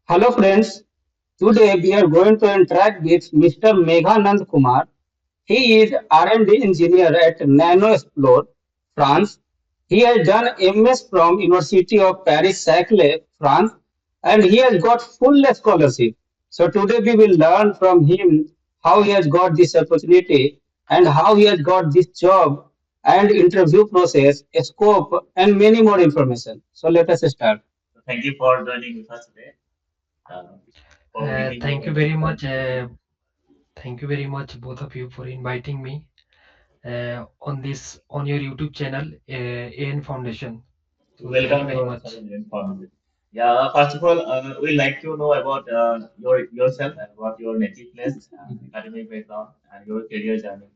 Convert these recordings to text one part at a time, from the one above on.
Hello friends, today we are going to interact with Mr. Meghanand Kumar. He is R&D engineer at NanoExplore, France. He has done MS from University of Paris-Saclay, France, and he has got full scholarship. So today we will learn from him how he has got this opportunity and how he has got this job and interview process, scope, and many more information. So let us start. Thank you for joining with us today. Uh, for giving your Thank you valuable very time much. to listen. Thank you very much, both of you, for inviting me on your YouTube channel, AN Foundation. So thank you Welcome to very our much. channel Informative. Yeah, first of all, we'd like to know about yourself and what your native place, academic background, and your career journey.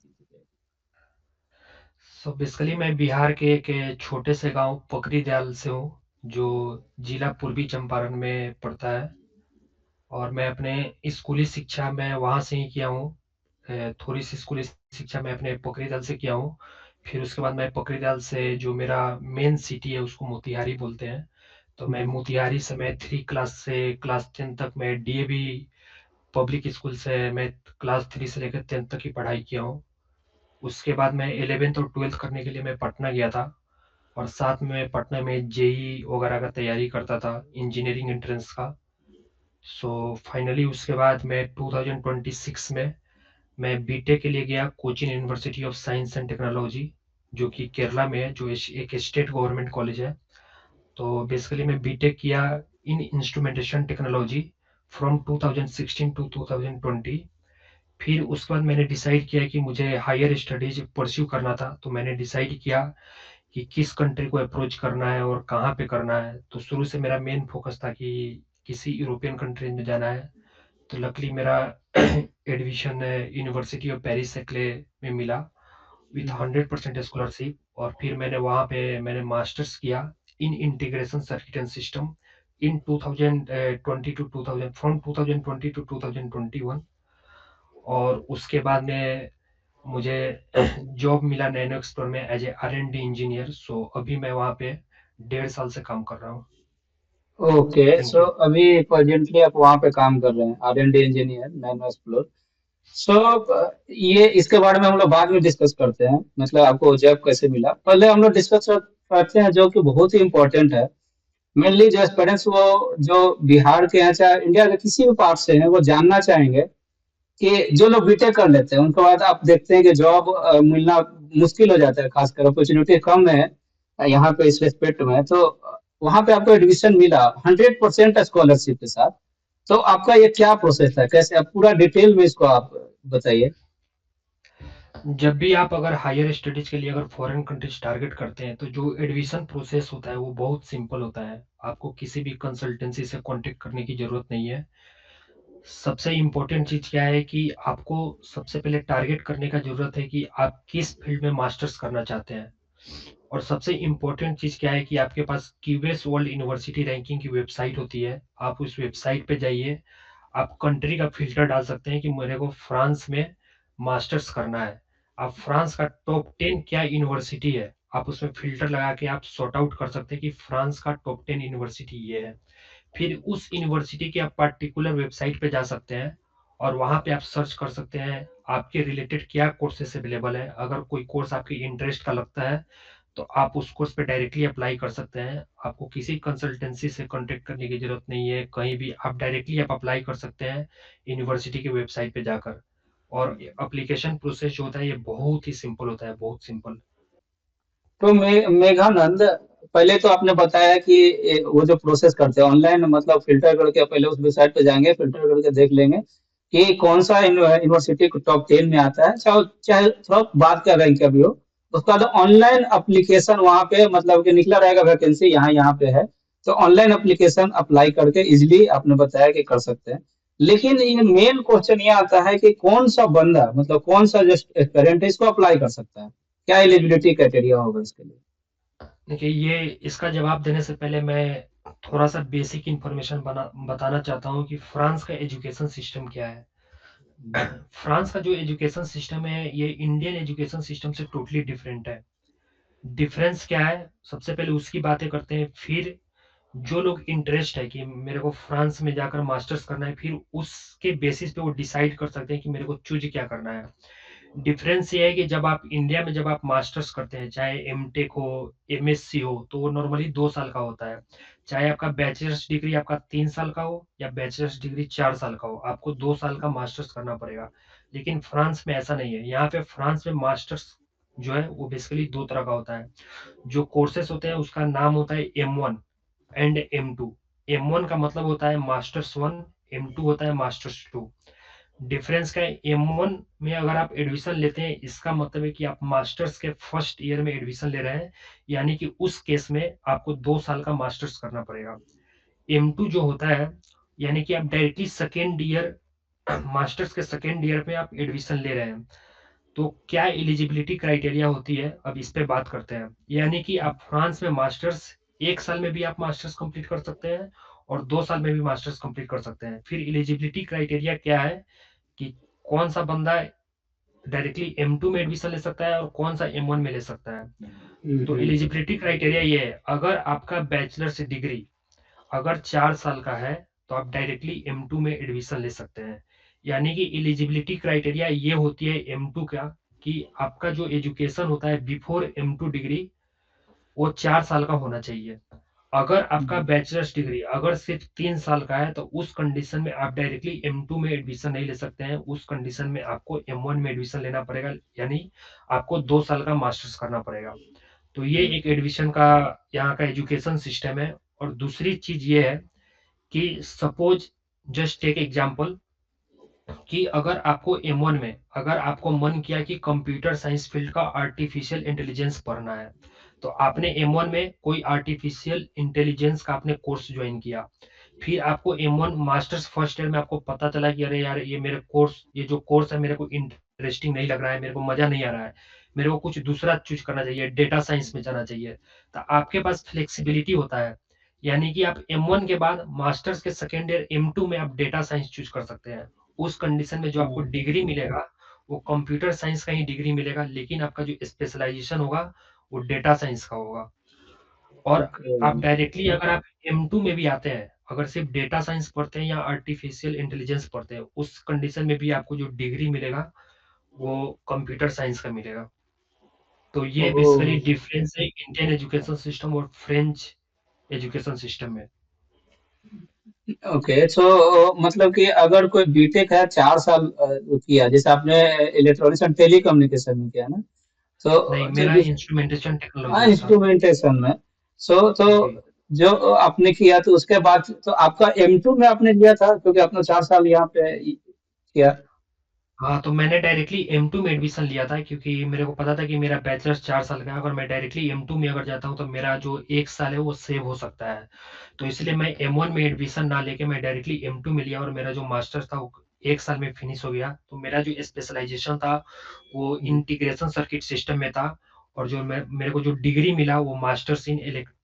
So basically मैं बिहार के एक छोटे से गांव पकरी दयाल से हूँ, जो जिला पूर्वी चंपारण में पड़ता है। और मैं अपने स्कूली शिक्षा मैं वहाँ से ही किया हूँ। थोड़ी सी स्कूली शिक्षा मैं अपने पकरी दयाल से किया हूँ। फिर उसके बाद मैं पकरी दयाल से जो मेरा मेन सिटी है उसको मोतिहारी बोलते हैं। तो मैं मोतिहारी से मैं 3 क्लास से क्लास 10 तक मैं डीएवी पब्लिक स्कूल से मैं क्लास 3 से लेकर 10 तक की पढ़ाई किया हूँ। उसके बाद मैं 11th और 12th करने के लिए मैं पटना गया था, और साथ में पटना में जेई वगैरह का तैयारी करता था, इंजीनियरिंग एंट्रेंस का। सो फाइनली उसके बाद मैं 2026 में मैं बीटेक के लिए गया Cochin university of science and technology, जो कि केरला में है, जो एक स्टेट गवर्नमेंट कॉलेज है। तो बेसिकली मैं बीटेक किया इन इंस्ट्रूमेंटेशन टेक्नोलॉजी फ्रॉम 2016 टू 2020। फिर उसके बाद मैंने डिसाइड किया कि मुझे हायर स्टडीज परस्यू करना था, तो मैंने डिसाइड किया कि किस कंट्री को अप्रोच करना है और कहाँ पे करना है। तो शुरू से मेरा मेन फोकस था कि किसी यूरोपियन कंट्री में जाना है। तो लकली मेरा एडमिशन यूनिवर्सिटी ऑफ पेरिस सेक्ले में मिला विथ 100% स्कॉलरशिप। और फिर मैंने वहाँ पे मैंने मास्टर्स किया in integration circuit and system in 2020 to 2000 from 2020 to 2021। और उसके बाद में मुझे जॉब मिला नैनो एक्सप्लोर में as a R and D engineer. So अभी मैं वहाँ पे 1.5 साल से काम कर रहा हूँ। Okay, thank so you. अभी प्रेजेंटली आप वहाँ पे काम कर रहे हैं, R&D इंजीनियर नैनो एक्सप्लोर। सो ये इसके बारे में हम लोग बाद में डिस्कस करते हैं, मतलब आपको जॉब कैसे मिला। पहले हम लोग डिस्कस करते हैं जो कि बहुत ही इम्पोर्टेंट है। मेनली जो एस्पिरेंट्स वो जो बिहार के हैं चाहे इंडिया के किसी भी पार्ट से हैं, वो जानना चाहेंगे कि जो लोग बीटेक कर लेते हैं उनके बाद आप देखते हैं कि जॉब मिलना मुश्किल हो जाता है, खासकर अपॉर्चुनिटी कम है यहाँ पे इस रेस्पेक्ट में। तो वहाँ पे आपको एडमिशन मिला 100% स्कॉलरशिप के साथ। तो आपका ये क्या प्रोसेस है, कैसे आप पूरा डिटेल में इसको आप बताइए। जब भी आप अगर हायर स्टडीज के लिए अगर फॉरेन कंट्रीज टारगेट करते हैं, तो जो एडमिशन प्रोसेस होता है वो बहुत सिंपल होता है। आपको किसी भी कंसल्टेंसी से कांटेक्ट करने की जरूरत नहीं है। सबसे इम्पोर्टेंट चीज क्या है कि आपको सबसे पहले टारगेट करने का जरूरत है कि आप किस फील्ड में मास्टर्स करना चाहते हैं। और सबसे इम्पोर्टेंट चीज क्या है कि आपके पास क्यूबेस वर्ल्ड यूनिवर्सिटी रैंकिंग की वेबसाइट होती है। आप उस वेबसाइट पे जाइए, आप कंट्री का फिल्टर डाल सकते हैं कि मेरे को फ्रांस में मास्टर्स करना है। आप फ्रांस का टॉप 10 क्या यूनिवर्सिटी है, आप उसमें फिल्टर लगा के आप सॉर्ट आउट कर सकते हैं कि फ्रांस का टॉप 10 यूनिवर्सिटी ये है। फिर उस यूनिवर्सिटी के आप पर्टिकुलर वेबसाइट पे जा सकते हैं, और वहां पे आप सर्च कर सकते हैं आपके रिलेटेड क्या कोर्सेस अवेलेबल है। अगर कोई कोर्स आपके इंटरेस्ट का लगता है तो आप उस कोर्स पे डायरेक्टली अप्लाई कर सकते हैं। आपको किसी कंसल्टेंसी से कांटेक्ट करने की जरूरत नहीं है, कहीं भी आप डायरेक्टली आप अप्लाई कर सकते हैं यूनिवर्सिटी की वेबसाइट पे जाकर। और एप्लीकेशन प्रोसेस जो होता है ये बहुत ही सिंपल होता है, बहुत सिंपल। तो मेघानंद, पहले तो आपने बताया कि वो जो प्रोसेस करते हैं ऑनलाइन, मतलब फिल्टर करके पहले उस वेबसाइट पे जाएंगे, फिल्टर करके देख लेंगे कि कौन सा यूनिवर्सिटी टॉप 10 में आता है, चाहे चाहे थोड़ा बाद का रैंक का भी हो। उसके बाद ऑनलाइन अप्लीकेशन वहाँ पे मतलब कि निकला रहेगा, वैकेंसी यहाँ यहाँ पे है। तो ऑनलाइन अप्लीकेशन अप्लाई करके इजिली आपने बताया कि कर सकते हैं। लेकिन ये मेन क्वेश्चन ये आता है कि कौन सा बंदा, मतलब कौन सा जो एस्पिरेंट है इसको अप्लाई कर सकता है, क्या एलिजिबिलिटी क्राइटेरिया होगा इसके लिए। देखिए, ये इसका जवाब देने से पहले मैं थोड़ा सा बेसिक इंफॉर्मेशन बताना चाहता हूँ कि फ्रांस का एजुकेशन सिस्टम क्या है। फ्रांस का जो एजुकेशन सिस्टम है ये इंडियन एजुकेशन सिस्टम से टोटली डिफरेंट है। डिफरेंस क्या है, सबसे पहले उसकी बातें करते हैं। फिर जो लोग इंटरेस्ट है कि मेरे को फ्रांस में जाकर मास्टर्स करना है, फिर उसके बेसिस पे वो डिसाइड कर सकते हैं कि मेरे को चूज क्या करना है। डिफरेंस ये है कि जब आप इंडिया में जब आप मास्टर्स करते हैं, चाहे एमटेक हो, एमएससी हो, तो वो नॉर्मली 2 साल का होता है। चाहे आपका बैचलर्स डिग्री आपका 3 साल का हो या बैचलर्स डिग्री 4 साल का हो, आपको 2 साल का मास्टर्स करना पड़ेगा। लेकिन फ्रांस में ऐसा नहीं है। यहाँ पे फ्रांस में मास्टर्स जो है वो बेसिकली 2 तरह का होता है। जो कोर्सेस होते हैं उसका नाम होता है M1 एंड M2। M1 का मतलब होता है मास्टर्स 1, M2 होता है मास्टर्स 2। डिफरेंस क्या है, M1 में अगर आप एडमिशन लेते हैं, इसका मतलब है कि आप मास्टर्स के फर्स्ट ईयर में एडमिशन ले रहे हैं, यानी कि उस केस में आपको 2 साल का मास्टर्स करना पड़ेगा। M2 जो होता है, यानी कि आप डायरेक्टली सेकेंड ईयर मास्टर्स के सेकेंड ईयर में आप एडमिशन ले रहे हैं। तो क्या एलिजिबिलिटी क्राइटेरिया होती है, अब इस पे बात करते हैं। यानी कि आप फ्रांस में मास्टर्स 1 साल में भी आप मास्टर्स कंप्लीट कर सकते हैं और 2 साल में भी मास्टर्स कंप्लीट कर सकते हैं। फिर एलिजिबिलिटी क्राइटेरिया क्या है कि कौन सा बंदा डायरेक्टली M2 में एडमिशन ले सकता है और कौन सा M1 में ले सकता है। तो हम्म। एलिजिबिलिटी क्राइटेरिया ये है, अगर आपका बैचलर्स डिग्री अगर 4 साल का है तो आप डायरेक्टली M2 में एडमिशन ले सकते हैं। यानी कि एलिजिबिलिटी क्राइटेरिया ये होती है M2 का, कि आपका जो एजुकेशन होता है बिफोर M2 डिग्री वो 4 साल का होना चाहिए। अगर आपका हम्म। बैचलर्स डिग्री अगर सिर्फ 3 साल का है, तो उस कंडीशन में आप डायरेक्टली M2 में एडमिशन नहीं ले सकते हैं। उस कंडीशन में आपको M1 में एडमिशन लेना पड़ेगा, यानी आपको 2 साल का मास्टर्स करना पड़ेगा। तो ये एक एडमिशन का यहाँ का एजुकेशन सिस्टम है। और दूसरी चीज ये है कि सपोज, जस्ट टेक एग्जांपल, कि अगर आपको M1 में अगर आपको मन किया कि कंप्यूटर साइंस फील्ड का आर्टिफिशियल इंटेलिजेंस पढ़ना है, तो आपने M1 में कोई आर्टिफिशियल इंटेलिजेंस का आपने कोर्स ज्वाइन किया। फिर आपको M1 मास्टर्स फर्स्ट ईयर में आपको पता चला कि अरे यार, ये जो कोर्स है मेरे को इंटरेस्टिंग नहीं लग रहा है, मेरे को मजा नहीं आ रहा है, मेरे को कुछ दूसरा चूज करना चाहिए, डेटा साइंस में जाना चाहिए। तो आपके पास फ्लेक्सिबिलिटी होता है, यानी कि आप M1 के बाद मास्टर्स के सेकेंड ईयर M2 में आप डेटा साइंस चूज कर सकते हैं। उस कंडीशन में जो आपको डिग्री मिलेगा वो कंप्यूटर साइंस का ही डिग्री मिलेगा, लेकिन आपका जो स्पेशलाइजेशन होगा वो डेटा साइंस का होगा। और ओके। आप डायरेक्टली अगर आप M2 में भी आते हैं, अगर सिर्फ डेटा साइंस पढ़ते हैं या आर्टिफिशियल इंटेलिजेंस पढ़ते हैं, उस कंडीशन में भी आपको जो डिग्री मिलेगा वो कंप्यूटर साइंस का मिलेगा। तो ये बेसिकली ओह। डिफरेंस है इंडियन एजुकेशन सिस्टम और फ्रेंच एजुकेशन सिस्टम में। ओके, सो मतलब कि अगर कोई बीटेक है 4 साल किया, जैसे आपने इलेक्ट्रॉनिक्स एंड टेली कम्युनिकेशन में किया ना, नहीं, तो मेरा जिस इंस्ट्रूमेंटेशन हाँ टेक्नोलॉजी में था। इंस्ट्रूमेंटेशन में, तो जी। जो आपने किया तो उसके बाद तो आपका M2 में आपने लिया था, क्योंकि आपने 4 साल यहाँ पे किया। हाँ, तो मैंने डायरेक्टली M2 में एडमिशन लिया था, क्योंकि मेरे को पता था कि मेरा बैचलर्स 4 साल का है। अगर मैं डायरेक्टली M2 में अगर जाता हूँ तो मेरा जो 1 साल है वो सेव हो सकता है। तो इसलिए मैं M1 में एडमिशन ना लेके मैं डायरेक्टली M2 में लिया, और मेरा जो मास्टर्स था वो 1 साल में फिनिश हो गया। तो मेरा जो स्पेशलाइजेशन था वो इंटीग्रेशन सर्किट सिस्टम में था। और जो मेरे को जो डिग्री मिला वो masters in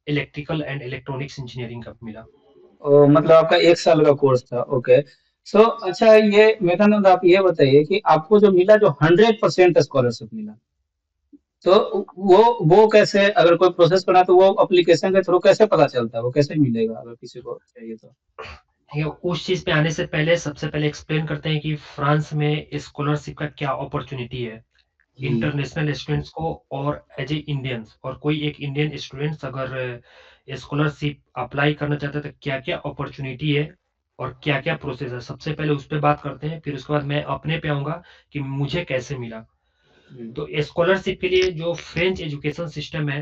electrical and electronics engineering का मिला। मतलब आपका 1 साल का कोर्स था। ओके। सो अच्छा, ये मेघानंद आप ये बताइए कि आपको जो मिला, जो 100% स्कॉलरशिप मिला, तो वो कैसे, अगर कोई प्रोसेस करना तो वो एप्लीकेशन के थ्रू कैसे पता चलता है, वो कैसे मिलेगा अगर किसी को चाहिए तो? ठीक है, उस चीज पे आने से पहले सबसे पहले एक्सप्लेन करते हैं कि फ्रांस में स्कॉलरशिप का क्या अपॉर्चुनिटी है हम्म। इंटरनेशनल स्टूडेंट्स को और एज ए इंडियंस। और कोई एक इंडियन स्टूडेंट्स अगर स्कॉलरशिप अप्लाई करना चाहते हैं तो क्या क्या अपॉर्चुनिटी है और क्या क्या प्रोसेस है, सबसे पहले उस पर बात करते हैं। फिर उसके बाद मैं अपने पे आऊंगा कि मुझे कैसे मिला। हम्म। तो स्कॉलरशिप के लिए जो फ्रेंच एजुकेशन सिस्टम है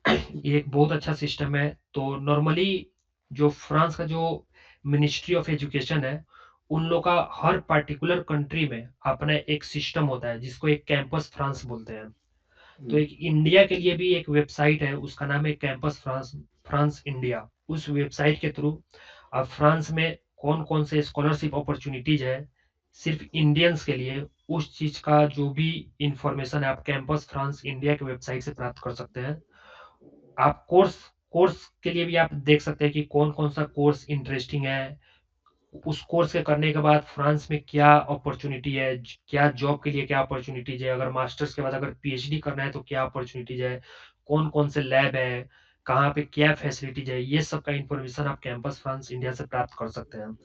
ये एक बहुत अच्छा सिस्टम है। तो नॉर्मली जो फ्रांस का जो मिनिस्ट्री ऑफ एजुकेशन है, उन लोग का हर पर्टिकुलर कंट्री में अपना एक सिस्टम होता है जिसको एक कैंपस फ्रांस बोलते हैं। तो हम्म। एक इंडिया के लिए भी एक वेबसाइट है, उसका नाम है कैंपस फ्रांस, फ्रांस इंडिया। उस वेबसाइट के थ्रू आप फ्रांस में कौन कौन से स्कॉलरशिप अपॉर्चुनिटीज है सिर्फ इंडियंस के लिए, उस चीज का जो भी इंफॉर्मेशन है आप कैंपस फ्रांस इंडिया के वेबसाइट से प्राप्त कर सकते हैं। आप कोर्स कोर्स के लिए भी आप देख सकते हैं कि कौन कौन सा कोर्स इंटरेस्टिंग है। उस कोर्स के करने के बाद फ्रांस में क्या अपॉर्चुनिटी है, क्या जॉब के लिए क्या अपॉर्चुनिटीज है, अगर मास्टर्स के बाद अगर पीएचडी करना है तो क्या अपॉर्चुनिटीज है, कौन कौन से लैब है, कहाँ पे क्या फैसिलिटीज है, ये सब का इंफॉर्मेशन आप कैंपस फ्रांस इंडिया से प्राप्त कर सकते हैं।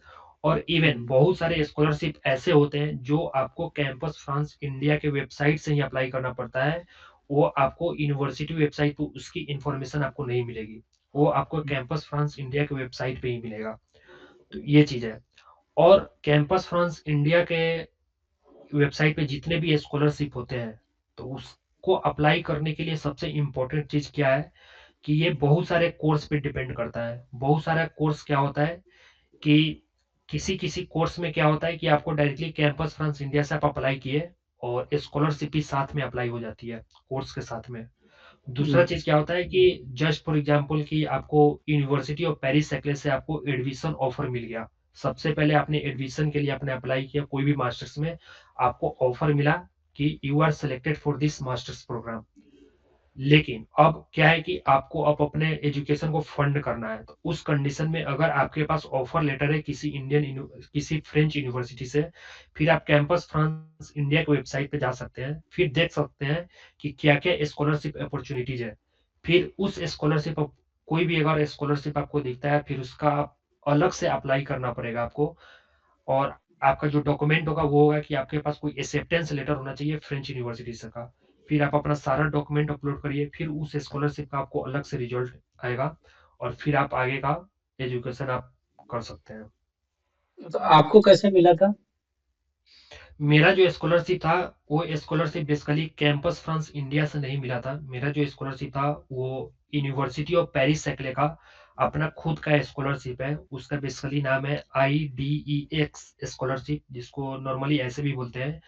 और इवन बहुत सारे स्कॉलरशिप ऐसे होते हैं जो आपको कैंपस फ्रांस इंडिया के वेबसाइट से ही अप्लाई करना पड़ता है, वो आपको यूनिवर्सिटी वेबसाइट पर उसकी इंफॉर्मेशन आपको नहीं मिलेगी, वो आपको कैंपस फ्रांस इंडिया के वेबसाइट पे ही मिलेगा। तो ये चीज है। और कैंपस फ्रांस इंडिया के वेबसाइट पे जितने भी स्कॉलरशिप होते हैं, तो उसको अप्लाई करने के लिए सबसे इम्पोर्टेंट चीज क्या है कि ये बहुत सारे कोर्स पे डिपेंड करता है। बहुत सारा कोर्स क्या होता है कि किसी किसी कोर्स में क्या होता है कि आपको डायरेक्टली कैंपस फ्रांस इंडिया से आप अप्लाई किए और स्कॉलरशिप भी साथ में अप्लाई हो जाती है कोर्स के साथ में। दूसरा चीज क्या होता है कि जस्ट फॉर एग्जांपल कि आपको यूनिवर्सिटी ऑफ पेरिस सेक्ले से आपको एडमिशन ऑफर मिल गया। सबसे पहले आपने एडमिशन के लिए आपने अप्लाई किया कोई भी मास्टर्स में, आपको ऑफर मिला कि you are selected for this masters programme. लेकिन अब क्या है कि आपको अब अपने एजुकेशन को फंड करना है, तो उस कंडीशन में अगर आपके पास ऑफर लेटर है किसी फ्रेंच यूनिवर्सिटी से, फिर आप कैंपस फ्रांस इंडिया की वेबसाइट पे जा सकते हैं, फिर देख सकते हैं कि क्या क्या स्कॉलरशिप अपॉर्चुनिटीज है। फिर उस स्कॉलरशिप, कोई भी अगर स्कॉलरशिप आपको दिखता है, फिर उसका आप अलग से अप्लाई करना पड़ेगा आपको। और आपका जो डॉक्यूमेंट होगा वो होगा कि आपके पास कोई एक्सेप्टेंस लेटर होना चाहिए फ्रेंच यूनिवर्सिटी से का। फिर आप अपना सारा डॉक्यूमेंट अपलोड करिए, फिर उस स्कॉलरशिप का आपको अलग से रिजल्ट आएगा, और फिर आप आगे का एजुकेशन आप कर सकते हैं। तो आपको कैसे मिला था? मेरा जो स्कॉलरशिप था, वो scholarship basically campus France India से नहीं मिला था। मेरा जो स्कॉलरशिप था वो यूनिवर्सिटी ऑफ पेरिस सेक्ले का अपना खुद का स्कॉलरशिप है। उसका बेसिकली नाम है IDEX स्कॉलरशिप, जिसको नॉर्मली ऐसे भी बोलते हैं,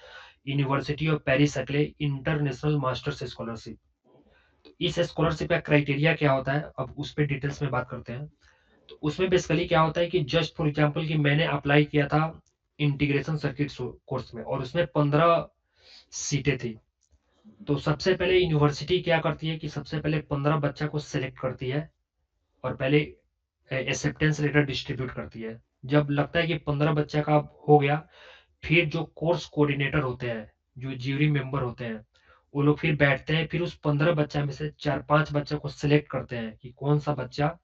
University of Paris Saclay international masters scholarship. तो इस स्कॉलरशिप का क्राइटेरिया क्या होता है, अब उस पर डिटेल्स में बात करते हैं। तो उसमें बेसिकली क्या होता है कि जस्ट फॉर एग्जांपल कि मैंने अप्लाई किया था इंटीग्रेशन सर्किट कोर्स में, और उसमें 15 सीटें थी। तो सबसे पहले यूनिवर्सिटी क्या करती है कि सबसे पहले 15 बच्चा को सिलेक्ट करती है, और पहले एक्सेप्टेंस लेटर डिस्ट्रीब्यूट करती है। जब लगता है कि 15 बच्चा का हो गया, फिर जो कोर्स कोऑर्डिनेटर होते हैं, जो ज्यूरी मेंबर होते हैं, वो लोग फिर बैठते हैं, फिर उस 15 बच्चा में से 4-5 बच्चा को सिलेक्ट करते हैं कि कौन सा बच्चा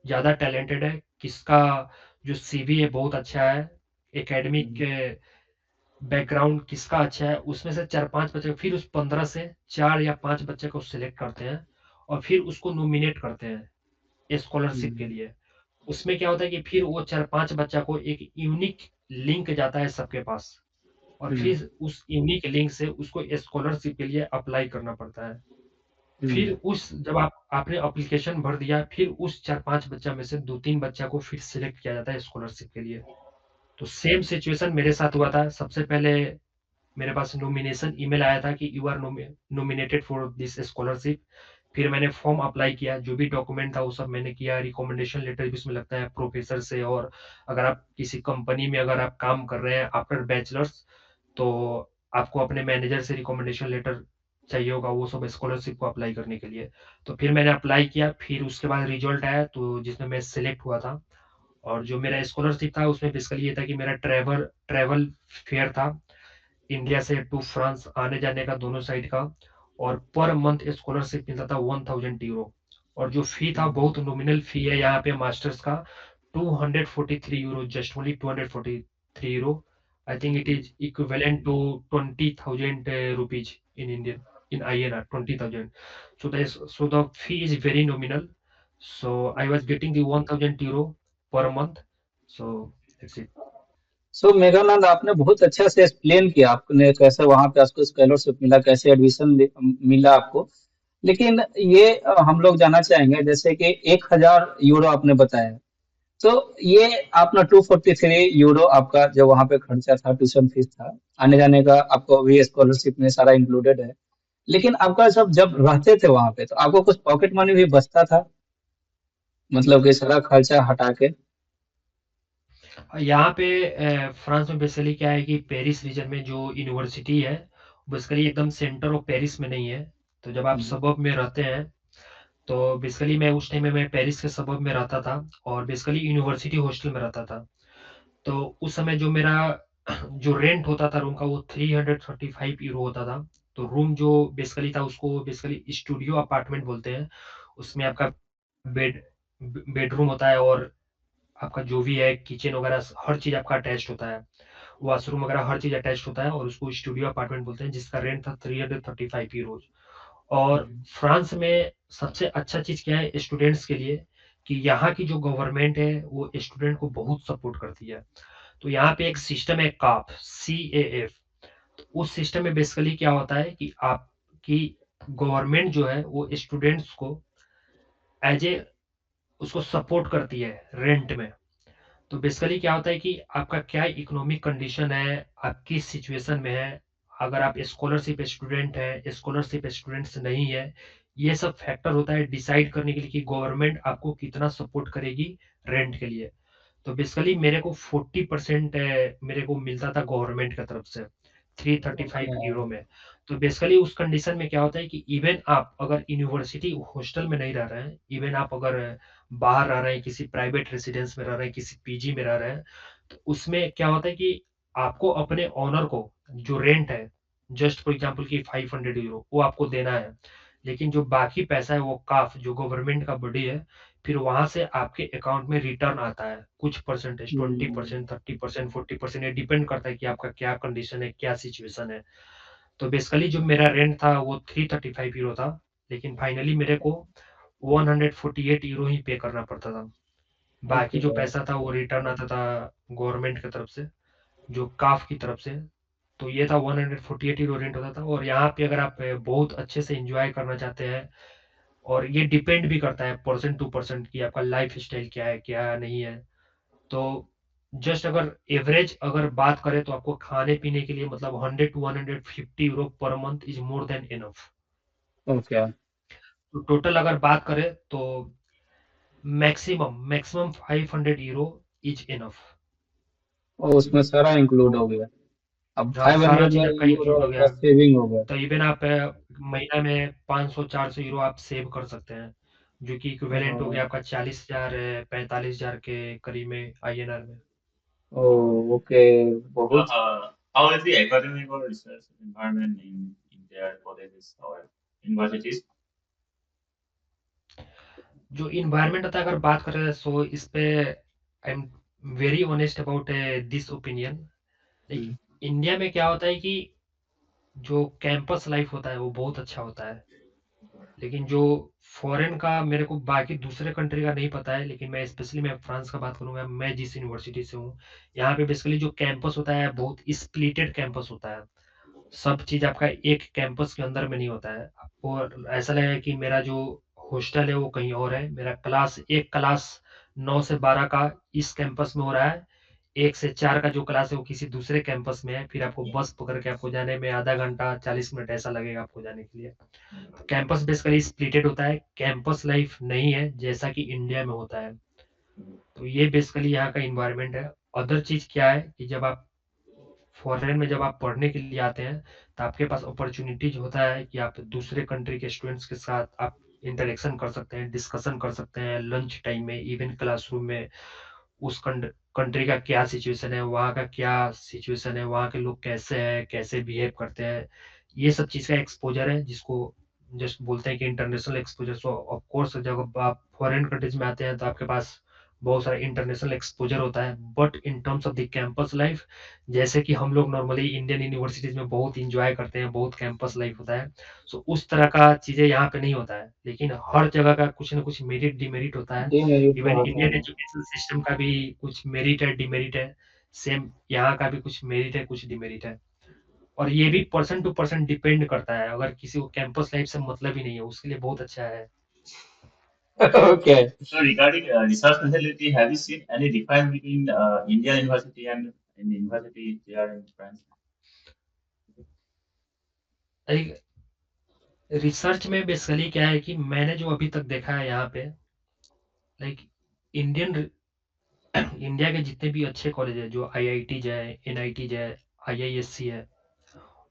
ज्यादा टैलेंटेड है, किसका जो CV है बहुत अच्छा है, एकेडमिक बैकग्राउंड किसका अच्छा है। उसमें से 4-5 बच्चे, फिर उस 15 से 4 या 5 बच्चे को सिलेक्ट करते हैं, और फिर उसको नॉमिनेट करते हैं स्कॉलरशिप के लिए। उसमें क्या होता है कि फिर वो 4-5 बच्चा को एक यूनिक लिंक जाता है सबके पास, और फिर उस यूनिक लिंक से उसको स्कॉलरशिप के लिए अप्लाई करना पड़ता है। फिर उस जब आपने एप्लीकेशन भर दिया, फिर उस 4-5 बच्चा में से 2-3 बच्चा को फिर सिलेक्ट किया जाता है स्कॉलरशिप के लिए। तो सेम सिचुएशन मेरे साथ हुआ था। सबसे पहले मेरे पास नॉमिनेशन ईमेल आया था कि you are nominated for this scholarship. फिर मैंने फॉर्म अप्लाई किया, जो भी डॉक्यूमेंट था वो सब मैंने किया, रिकमेंडेशन लेटर भी उसमें लगता है प्रोफेसर से, और अगर आप किसी कंपनी में अगर आप काम कर रहे हैं आफ्टर बैचलर्स, तो आपको अपने मैनेजर से रिकमेंडेशन लेटर चाहिए होगा, वो सब स्कॉलरशिप को अप्लाई करने के लिए। तो फिर मैंने अप्लाई किया, फिर उसके बाद रिजल्ट आया, तो जिसमें मैं सिलेक्ट हुआ था। और जो मेरा स्कॉलरशिप था उसमें बेसिकली ये था कि मेरा ट्रेवल फेयर था इंडिया से टू फ्रांस आने जाने का, दोनों साइड का। और पर मंथ स्कॉलरशिप मिलता था 1000 यूरो। और जो फी था बहुत नॉमिनल फी है यहाँ पे मास्टर्स का, 243 euro, just only 243 euro. I think it is equivalent to 20,000 rupees in Indian, in INR 20,000. So the fee is very nominal. So I was getting the 1000 euro per month. So that's it. सो मेघानंद, आपने बहुत अच्छा से explain किया, आपने कैसे वहां पे आपको स्कॉलरशिप मिला, कैसे एडमिशन मिला आपको। लेकिन ये हम लोग जानना चाहेंगे, जैसे कि 1000 यूरो आपने बताया, तो ये अपना 243 यूरो आपका जो वहां पे खर्चा था, ट्यूशन फीस था, आने जाने का आपको अभी स्कॉलरशिप में सारा इंक्लूडेड है। लेकिन आपका सब जब रहते थे वहां पे, तो आपको कुछ पॉकेट मनी भी बचता था, मतलब कि सारा खर्चा हटा के? यहाँ पे फ्रांस में बेसिकली क्या है कि पेरिस रीजन में जो यूनिवर्सिटी है, बेसिकली एकदम सेंटर ऑफ पेरिस में नहीं है। तो जब आप हम्म, सबब में रहते हैं, तो बेसिकली मैं उस टाइम में मैं पेरिस के सबब में रहता था, और बेसिकली यूनिवर्सिटी हॉस्टल में रहता था। तो उस समय जो मेरा जो रेंट होता था रूम का, वो 335 यूरो होता था। तो रूम जो बेसिकली था उसको बेसिकली स्टूडियो अपार्टमेंट बोलते हैं। उसमें आपका बेड बेडरूम होता है, और आपका जो भी है किचन वगैरह हर चीज़ आपका अटैच्ड होता है। वॉशरूम वगैरह हर चीज़ अटैच्ड होता है, और उसको स्टूडियो अपार्टमेंट बोलते हैं, जिसका रेंट था 335 यूरोज़। और फ्रांस में सबसे अच्छा चीज़ क्या है स्टूडेंट्स के लिए, कि यहाँ की जो गवर्नमेंट है वो स्टूडेंट को बहुत सपोर्ट करती है। तो यहाँ पे एक सिस्टम है काफ, CAF। तो उस सिस्टम में बेसिकली क्या होता है कि आपकी गवर्नमेंट जो है वो स्टूडेंट्स को एज ए उसको सपोर्ट करती है रेंट में। तो बेसिकली क्या होता है कि आपका क्या इकोनॉमिक कंडीशन है, आप किस सिचुएशन में है, अगर आप स्कॉलरशिप स्टूडेंट है, स्कॉलरशिप स्टूडेंट्स नहीं है, ये सब फैक्टर होता है डिसाइड करने के लिए कि गवर्नमेंट आपको कितना सपोर्ट करेगी रेंट के लिए। तो बेसिकली मेरे को 40% मेरे को मिलता था गवर्नमेंट की तरफ से, 335 यूरो में। तो बेसिकली उस कंडीशन में क्या होता है कि इवन आप अगर यूनिवर्सिटी हॉस्टल में नहीं रह रहे हैं, इवन आप अगर बाहर रह रहे हैं, किसी प्राइवेट रेसिडेंस में रह रहे हैं, किसी पीजी में रह रहे हैं, तो उसमें क्या होता है कि आपको अपने ओनर को जो रेंट है, जस्ट फॉर एग्जांपल कि 500 यूरो वो आपको देना है। लेकिन जो बाकी पैसा है वो काफ जो गवर्नमेंट का बॉडी है, फिर वहां से आपके अकाउंट में रिटर्न आता है कुछ परसेंटेज, 20%, 30%, 40%, ये डिपेंड करता है कि आपका क्या कंडीशन है, क्या सिचुएशन है। तो बेसिकली जो मेरा रेंट था वो 335 यूरो था, लेकिन फाइनली मेरे को 148 यूरो ही पे करना पड़ता था। बाकी ओके। जो पैसा था वो रिटर्न आता था गवर्नमेंट की तरफ से, जो काफ की तरफ से। तो ये था 148 यूरो रेंट होता था। और यहाँ पे अगर आप बहुत अच्छे से एंजॉय करना चाहते हैं, और ये डिपेंड भी करता है पर्सन टू पर्सन कि आपका लाइफ स्टाइल क्या है क्या नहीं है। तो जस्ट अगर एवरेज अगर बात करें तो आपको खाने पीने के लिए मतलब 100 to 150 euro per month is more than enough. Okay. तो टोटल अगर बात करें तो maximum maximum 500 euro is enough. और उसमें सारा इंक्लूड हो गया। अब हाँ, सारा 500 चीज आपका यूरो इंक्लूड हो आपका गया। सेविंग हो गया। तो इवन आप महीना में 500-400 यूरो आप सेव कर सकते हैं, जो कि इक्विवेलेंट हो गया ओ, आपका 40,000 45,000 के करीब में INR में। ओके। बहुत। How is the academic or research environment in their colleges or universities? जो इन्वायरमेंट होता है अगर बात करें, सो इस पे I am very honest about this opinion. Like hmm, India में क्या होता है कि जो कैंपस लाइफ होता है वो बहुत अच्छा होता है, लेकिन जो फॉरेन का मेरे को बाकी दूसरे कंट्री का नहीं पता है, लेकिन मैं स्पेशली मैं फ्रांस का बात करूंगा, मैं जिस यूनिवर्सिटी से हूँ, यहाँ पे बेसिकली जो कैंपस होता है बहुत स्प्लिटेड कैंपस होता है। सब चीज आपका एक कैंपस के अंदर में नहीं होता है। आपको ऐसा लगेगा कि मेरा जो हॉस्टल है वो कहीं और है, मेरा क्लास एक क्लास 9 से 12 का इस कैंपस में हो रहा है, 1 से 4 का जो क्लास है वो किसी दूसरे कैंपस में है, फिर आपको बस पकड़ के आपको जाने में आधा घंटा 40 मिनट ऐसा लगेगा आपको जाने के लिए। कैंपस बेसिकली स्प्लिटेड होता है, कैंपस लाइफ नहीं है जैसा कि इंडिया में होता है। तो ये बेसिकली यहाँ का इन्वायरमेंट है। अदर चीज क्या है कि जब आप फॉरेन में जब आप पढ़ने के लिए आते हैं, तो आपके पास अपॉर्चुनिटीज होता है कि आप दूसरे कंट्री के स्टूडेंट्स के साथ आप इंटरेक्शन कर सकते हैं, डिस्कशन कर सकते हैं लंच टाइम में, इवन क्लासरूम में। उस कंट्री का क्या सिचुएशन है, वहाँ का क्या सिचुएशन है, वहाँ के लोग कैसे हैं, कैसे बिहेव करते हैं, ये सब चीज़ का एक्सपोजर है, जिसको जस्ट बोलते हैं कि international exposure. So of course जब आप फॉरेन कंट्रीज में आते हैं तो आपके पास बहुत सारा इंटरनेशनल एक्सपोजर होता है, but in terms of the campus life, जैसे कि हम लोग नॉर्मली इंडियन यूनिवर्सिटीज में बहुत इंजॉय करते हैं, बहुत कैंपस लाइफ होता है, सो उस तरह का चीजें यहाँ पे नहीं होता है। लेकिन हर जगह का कुछ ना कुछ मेरिट डिमेरिट होता है। डीमेरिट तो इवन होता इंडियन है। एजुकेशन सिस्टम का भी कुछ मेरिट है, डिमेरिट है। सेम यहाँ का भी कुछ मेरिट है, कुछ डिमेरिट है। और ये भी पर्सन टू पर्सन डिपेंड करता है, अगर किसी को कैंपस लाइफ से मतलब ही नहीं है उसके लिए बहुत अच्छा है। Okay. So regarding research facility, have you seen any difference between Indian university and the university there in France? Research में बेसिकली क्या है कि मैंने जो अभी तक देखा है यहाँ पे, लाइक इंडियन इंडिया के जितने भी अच्छे कॉलेज है, जो IITs है, NITs है, IISc है,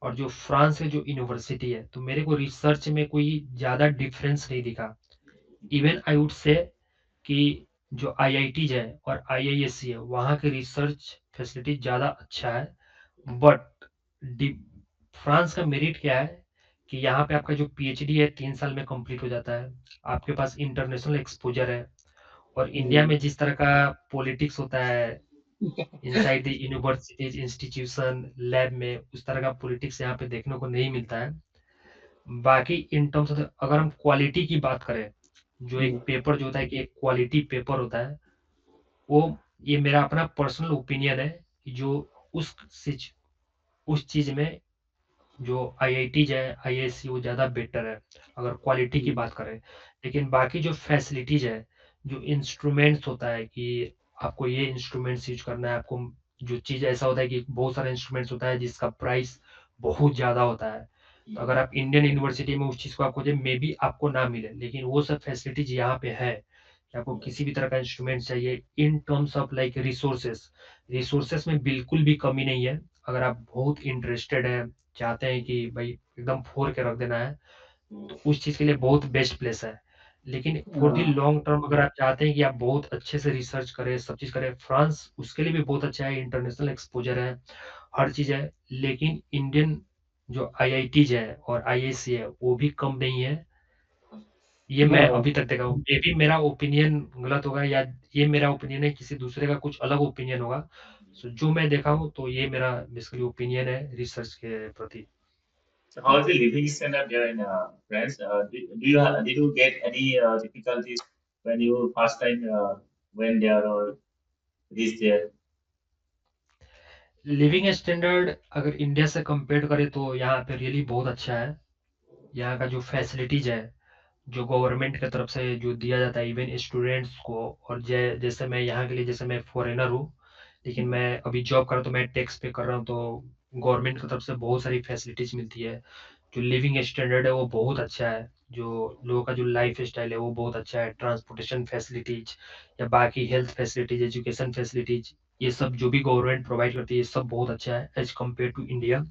और जो फ्रांस के जो यूनिवर्सिटी है, तो मेरे को रिसर्च में कोई ज़्यादा डिफरेंस नहीं दिखा। इवन आई वुड से कि जो IITs है और IISc है वहाँ के रिसर्च फैसिलिटी ज़्यादा अच्छा है। बट फ्रांस का मेरिट क्या है कि यहाँ पे आपका जो पीएचडी है 3 साल में कंप्लीट हो जाता है। आपके पास इंटरनेशनल एक्सपोज़र है और इंडिया में जिस तरह का पॉलिटिक्स होता है inside the universities, institution, lab में, उस तरह का पॉलिटिक्स यहाँ पे देखने को नहीं मिलता है। बाकी इन टर्म्स ऑफ अगर हम क्वालिटी की बात करें, जो एक पेपर जो होता है कि एक क्वालिटी पेपर होता है, वो ये मेरा अपना पर्सनल ओपिनियन है कि जो उस चीज़ में जो आईआईटीज है, आईआईएससी वो ज़्यादा बेटर है, अगर क्वालिटी की बात करें। लेकिन बाकी जो फैसिलिटीज़ है, जो इंस्ट्रूमेंट्स होता है कि आपको ये इंस्ट्रूमेंट्स यूज़ करना है, आपको जो चीज़ ऐसा होता है कि बहुत सारे इंस्ट्रूमेंट्स होता है जिसका प्राइस बहुत ज़्यादा होता है। तो अगर आप इंडियन यूनिवर्सिटी में उस चीज़ को आप खोजें, मेबी आपको ना मिले, लेकिन वो सब फैसिलिटीज़ यहाँ पे है कि आपको किसी भी तरह का इंस्ट्रूमेंट चाहिए in terms of like resources में बिल्कुल भी कमी नहीं है। अगर आप बहुत इंटरेस्टेड हैं, चाहते हैं कि भाई एकदम फोड़ के रख देना है, तो उस चीज़ के लिए बहुत बेस्ट प्लेस है। लेकिन फॉर दी लॉन्ग टर्म अगर आप चाहते हैं कि आप बहुत अच्छे से रिसर्च करें, सब चीज़ करें, फ्रांस उसके लिए भी बहुत अच्छा है, इंटरनेशनल एक्सपोजर है, हर चीज़ है। लेकिन इंडियन जो आईआईटीज है और आईआईएससी है, वो भी कम नहीं है। ये मैं अभी तक देखा हूँ। मे बी मेरा ओपिनियन गलत होगा या ये मेरा ओपिनियन है, किसी दूसरे का कुछ अलग ओपिनियन होगा। सो जो मैं देखा हूँ तो ये मेरा बेसिकली ओपिनियन है रिसर्च के प्रति। So how is the living standard there in France? Did you get any difficulties when you first time went there or reached there? Living standard अगर इंडिया से कंपेयर करें तो यहाँ पे रियली बहुत अच्छा है। यहाँ का जो फैसिलिटीज है, जो गवर्नमेंट की तरफ से जो दिया जाता है इवन स्टूडेंट्स को, और जैसे मैं यहाँ के लिए, जैसे मैं फॉरेनर हूँ लेकिन मैं अभी जॉब कर रहा हूँ, तो मैं टैक्स पे कर रहा हूँ, तो गवर्नमेंट की तरफ से बहुत सारी फैसिलिटीज मिलती है। जो लिविंग स्टैंडर्ड है वो बहुत अच्छा है, जो लोगों का जो लाइफ स्टाइल है वो बहुत अच्छा है। ट्रांसपोर्टेशन फैसिलिटीज या बाकी हेल्थ फैसिलिटीज, एजुकेशन फैसिलिटीज, ये सब जो भी गवर्नमेंट प्रोवाइड करती है, ये सब बहुत अच्छा है as compare to India.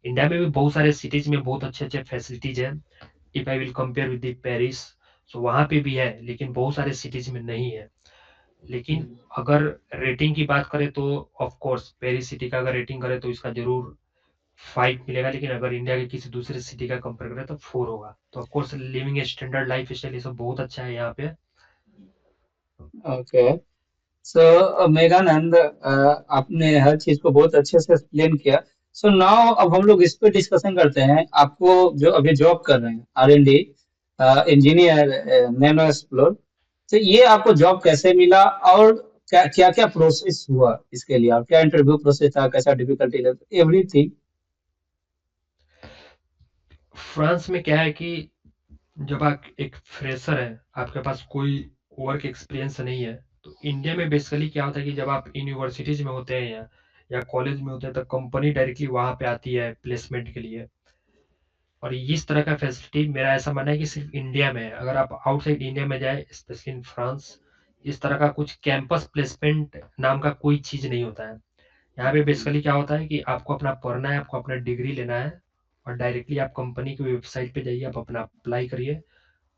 India में भी बहुत सारे सिटीज में बहुत अच्छे अच्छे फैसिलिटीज है। If I will compare with the Paris, so वहाँ पे भी है, लेकिन बहुत सारे सिटीज में नहीं है। लेकिन अगर रेटिंग की बात करें तो ऑफ कोर्स पेरिस सिटी का अगर रेटिंग करें तो इसका जरूर 5 मिलेगा, लेकिन अगर इंडिया के किसी दूसरे सिटी का कंपेयर करें तो 4 होगा। तो of course living standard, life style, ये सब बहुत अच्छा है यहाँ पे। ओके। सो मेघानंद, आपने हर चीज को बहुत अच्छे से एक्सप्लेन किया। सो नाउ अब हम लोग इस पे डिस्कशन करते हैं। आपको जो अभी जॉब कर रहे हैं, R&D इंजीनियर, नैनो एक्सप्लोर, तो ये आपको जॉब कैसे मिला और क्या क्या क्या प्रोसेस हुआ इसके लिए, और क्या इंटरव्यू प्रोसेस था, कैसा डिफिकल्टी लगा, एवरीथिंग। फ्रांस में क्या है कि जब आप एक फ्रेशर है, आपके पास कोई वर्क एक्सपीरियंस नहीं है, तो इंडिया में बेसिकली क्या होता है कि जब आप यूनिवर्सिटीज में होते हैं या कॉलेज में होते हैं, तो कंपनी डायरेक्टली वहां पे आती है प्लेसमेंट के लिए। और इस तरह का फैसिलिटी मेरा ऐसा मानना है कि सिर्फ इंडिया में है। अगर आप आउटसाइड इंडिया में जाए, स्पेशली इन फ्रांस, इस तरह का कुछ कैंपस प्लेसमेंट नाम का कोई चीज नहीं होता है। यहाँ पे बेसिकली क्या होता है कि आपको अपना पढ़ना है, आपको अपना डिग्री लेना है, और डायरेक्टली आप कंपनी की वेबसाइट पे जाइए, आप अपना अप्लाई करिए,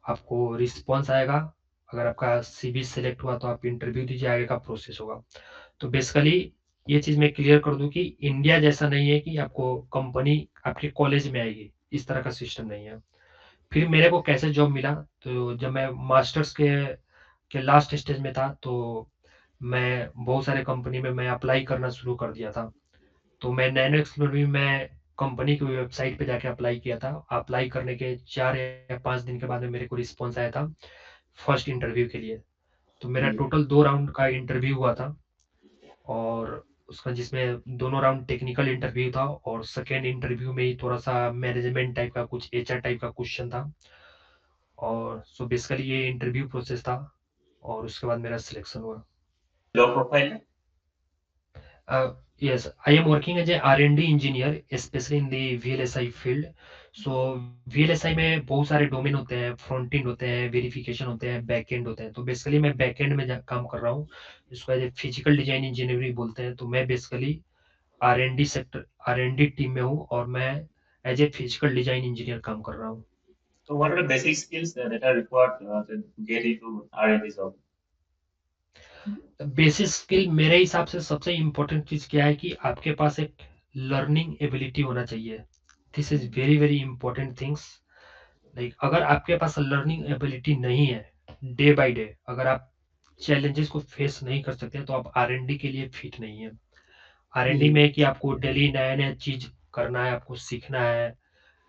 आपको रिस्पॉन्स आएगा। अगर आपका सीवी सेलेक्ट हुआ तो आप इंटरव्यू दीजिए, आगे का प्रोसेस होगा। तो बेसिकली ये चीज मैं क्लियर कर दूं कि इंडिया जैसा नहीं है कि आपको कंपनी आपके कॉलेज में आएगी, इस तरह का सिस्टम नहीं है। फिर मेरे को कैसे जॉब मिला, तो जब मैं मास्टर्स के लास्ट स्टेज में था, तो मैं बहुत सारे कंपनी में मैं अप्लाई करना शुरू कर दिया था। तो मैं नैनो एक्सप्लोर में मैं कंपनी की वेबसाइट पे जाके अप्लाई किया था। अप्लाई करने के 4 या 5 दिन के बाद में मेरे को रिस्पॉन्स आया था फर्स्ट इंटरव्यू के लिए। तो मेरा टोटल 2 राउंड का इंटरव्यू हुआ था, और उसका जिसमें दोनों राउंड टेक्निकल इंटरव्यू था, और सेकेंड इंटरव्यू में ही थोड़ा सा मैनेजमेंट टाइप का, कुछ एचआर टाइप का क्वेश्चन था। और सो बेसिकली ये इंटरव्यू प्रोसेस था, और उसके बाद मेरा सिलेक्शन हुआ। Job profile? Yes, I am working as a R&D engineer, especially in the VLSI field. So VLSI में बहुत सारे डोमेन होते हैं, फ्रंट एंड होते हैं, वेरिफिकेशन होते हैं, बैक एंड होते हैं। तो बेसिकली मैं बैक एंड में काम कर रहा हूँ, जिसको as a physical design engineering बोलते हैं। तो मैं बेसिकली R&D टीम में हूँ, और मैं as a physical design engineer काम कर रहा हूँ। So what are the basic skills that are required to get into R&D job? Basic skill मेरे हिसाब से सबसे इम्पोर्टेंट चीज क्या है कि आपके पास एक लर्निंग एबिलिटी होना चाहिए। This is very very important things. Like अगर आपके पास लर्निंग एबिलिटी नहीं है डे बाय डे, अगर आप चैलेंजेस को फेस नहीं कर सकते तो आप R&D के लिए फिट नहीं है। R&D जी में कि आपको डेली नया नया चीज करना है, आपको सीखना है।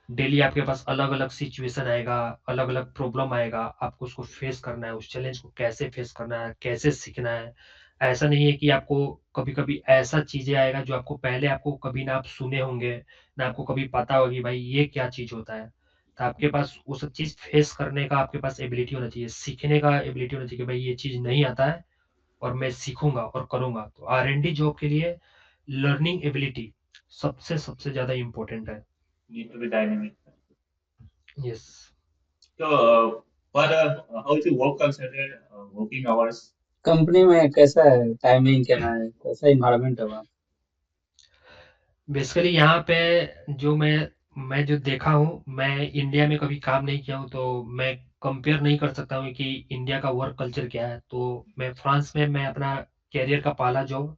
डेली आपके पास अलग अलग सिचुएशन आएगा, अलग अलग प्रॉब्लम आएगा, आपको उसको फेस करना है, उस चैलेंज को कैसे फेस करना है, कैसे सीखना है। ऐसा नहीं है कि आपको कभी कभी ऐसा चीजें आएगा जो आपको पहले आपको कभी ना आप सुने होंगे, ना आपको कभी पता होगी भाई ये क्या चीज होता है। तो आपके पास वो सब चीज फेस करने का आपके पास एबिलिटी होना चाहिए, सीखने का एबिलिटी होना चाहिए कि भाई ये चीज नहीं आता है और मैं सीखूंगा और करूंगा। तो R&D जॉब के लिए लर्निंग एबिलिटी सबसे सबसे ज्यादा इम्पोर्टेंट है। Need to be dynamic. Yes. So, how is the work culture there? Working hours? Company में कैसा है, टाइमिंग क्या है, कैसा इन्वायरमेंट है वहाँ? बेसिकली यहाँ पे जो मैं जो देखा हूँ, मैं इंडिया में कभी काम नहीं किया हूँ तो मैं कंपेयर नहीं कर सकता हूँ कि इंडिया का वर्क कल्चर क्या है। तो मैं फ्रांस में मैं अपना कैरियर का पहला जॉब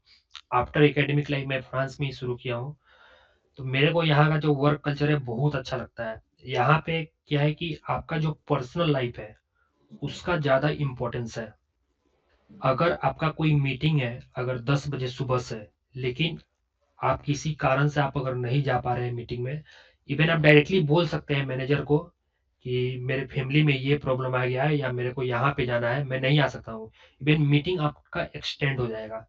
आफ्टर एकेडमिक लाइफ में फ्रांस में ही शुरू किया हूँ। तो मेरे को यहाँ का जो वर्क कल्चर है बहुत अच्छा लगता है। यहाँ पे क्या है कि आपका जो पर्सनल लाइफ है उसका ज्यादा इम्पोर्टेंस है। अगर आपका कोई मीटिंग है अगर 10 बजे सुबह से, लेकिन आप किसी कारण से आप अगर नहीं जा पा रहे हैं मीटिंग में, इवन आप डायरेक्टली बोल सकते हैं मैनेजर को कि मेरे फैमिली में ये प्रॉब्लम आ गया है या मेरे को यहाँ पे जाना है, मैं नहीं आ सकता हूँ। इवन मीटिंग आपका एक्सटेंड हो जाएगा।